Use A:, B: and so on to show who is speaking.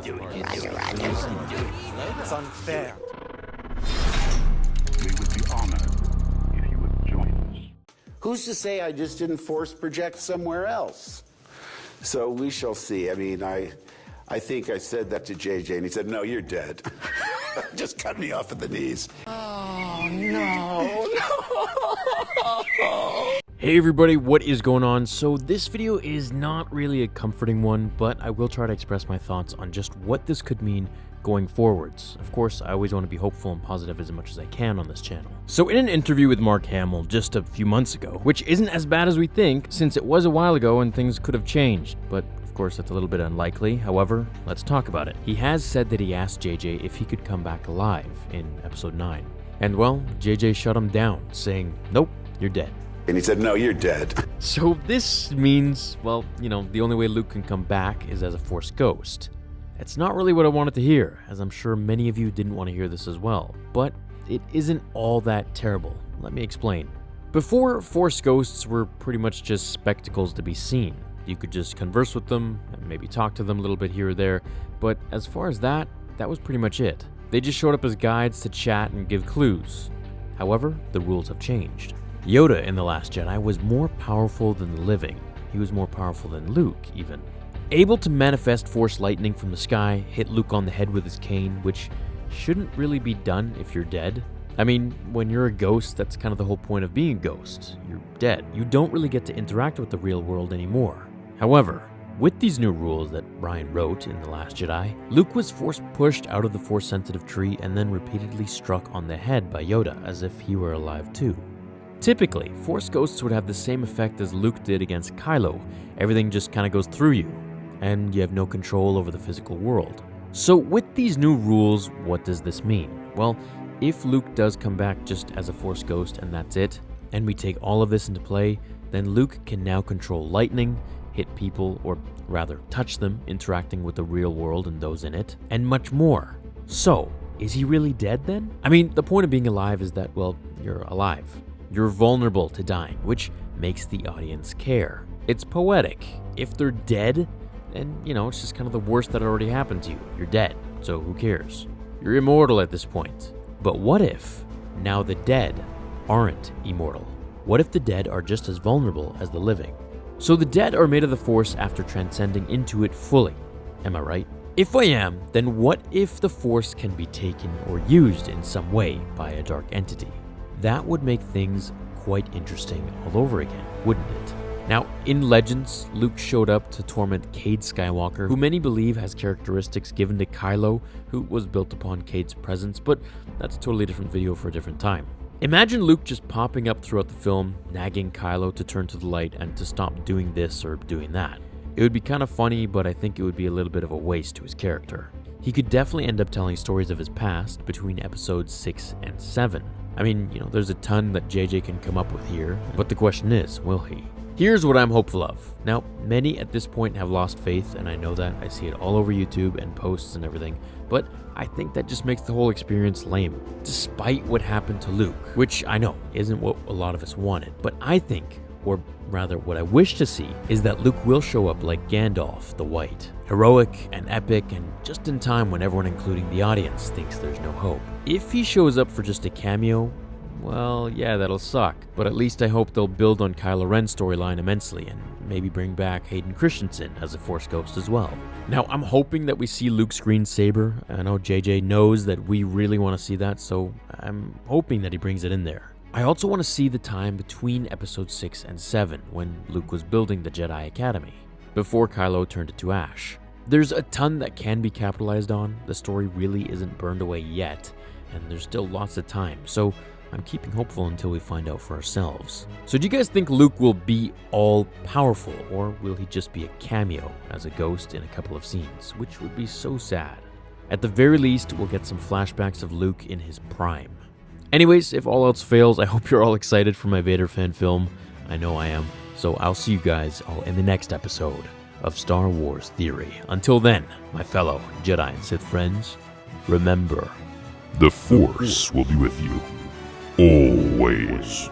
A: do it.
B: Roger.
C: That's unfair.
D: We would be honored if you would join us.
B: Who's to say I just didn't force project somewhere else? So we shall see. I mean, I think I said that to JJ, and he said, "No, you're dead." Just cut me off at the knees.
C: Oh, no.
A: Hey everybody, what is going on? So this video is not really a comforting one, but I will try to express my thoughts on just what this could mean going forwards. Of course, I always want to be hopeful and positive as much as I can on this channel. So in an interview with Mark Hamill just a few months ago, which isn't as bad as we think since it was a while ago and things could have changed, but of course that's a little bit unlikely. However, let's talk about it. He has said that he asked JJ if he could come back alive in episode 9. And well, JJ shut him down, saying, "Nope, you're dead."
B: And he said, "No, you're dead."
A: So this means, well, the only way Luke can come back is as a Force ghost. It's not really what I wanted to hear, as I'm sure many of you didn't want to hear this as well, but it isn't all that terrible. Let me explain. Before, Force ghosts were pretty much just spectacles to be seen. You could just converse with them, and maybe talk to them a little bit here or there, but as far as that was pretty much it. They just showed up as guides to chat and give clues. However, the rules have changed. Yoda in The Last Jedi was more powerful than the living. He was more powerful than Luke, even. Able to manifest Force lightning from the sky, hit Luke on the head with his cane, which shouldn't really be done if you're dead. I mean, when you're a ghost, that's kind of the whole point of being a ghost. You're dead. You don't really get to interact with the real world anymore. However, with these new rules that Ryan wrote in The Last Jedi, Luke was pushed out of the Force-sensitive tree and then repeatedly struck on the head by Yoda as if he were alive too. Typically, Force ghosts would have the same effect as Luke did against Kylo. Everything just kind of goes through you, and you have no control over the physical world. So with these new rules, what does this mean? Well, if Luke does come back just as a Force ghost and that's it, and we take all of this into play, then Luke can now control lightning, hit people, or rather touch them, interacting with the real world and those in it, and much more. So, is he really dead then? I mean, the point of being alive is that, well, you're alive. You're vulnerable to dying, which makes the audience care. It's poetic. If they're dead, then, it's just kind of the worst that already happened to you. You're dead, so who cares? You're immortal at this point. But what if now the dead aren't immortal? What if the dead are just as vulnerable as the living? So the dead are made of the Force after transcending into it fully. Am I right? If I am, then what if the Force can be taken or used in some way by a dark entity? That would make things quite interesting all over again, wouldn't it? Now, in Legends, Luke showed up to torment Cade Skywalker, who many believe has characteristics given to Kylo, who was built upon Cade's presence, but that's a totally different video for a different time. Imagine Luke just popping up throughout the film, nagging Kylo to turn to the light and to stop doing this or doing that. It would be kind of funny, but I think it would be a little bit of a waste to his character. He could definitely end up telling stories of his past between episodes 6 and 7. I mean, there's a ton that JJ can come up with here, but the question is, will he? Here's what I'm hopeful of. Now, many at this point have lost faith, and I know that. I see it all over YouTube and posts and everything, but I think that just makes the whole experience lame, despite what happened to Luke, which I know isn't what a lot of us wanted, but I think, or rather what I wish to see, is that Luke will show up like Gandalf the White. Heroic and epic and just in time when everyone, including the audience, thinks there's no hope. If he shows up for just a cameo, well, yeah, that'll suck, but at least I hope they'll build on Kylo Ren's storyline immensely and maybe bring back Hayden Christensen as a Force ghost as well. Now, I'm hoping that we see Luke's green saber. I know JJ knows that we really want to see that, so I'm hoping that he brings it in there. I also want to see the time between episodes 6 and 7 when Luke was building the Jedi Academy, before Kylo turned it to ash. There's a ton that can be capitalized on. The story really isn't burned away yet, and there's still lots of time, so I'm keeping hopeful until we find out for ourselves. So do you guys think Luke will be all powerful, or will he just be a cameo as a ghost in a couple of scenes, which would be so sad? At the very least, we'll get some flashbacks of Luke in his prime. Anyways, if all else fails, I hope you're all excited for my Vader fan film. I know I am. So I'll see you guys all in the next episode of Star Wars Theory. Until then, my fellow Jedi and Sith friends, remember,
D: The Force will be with you always.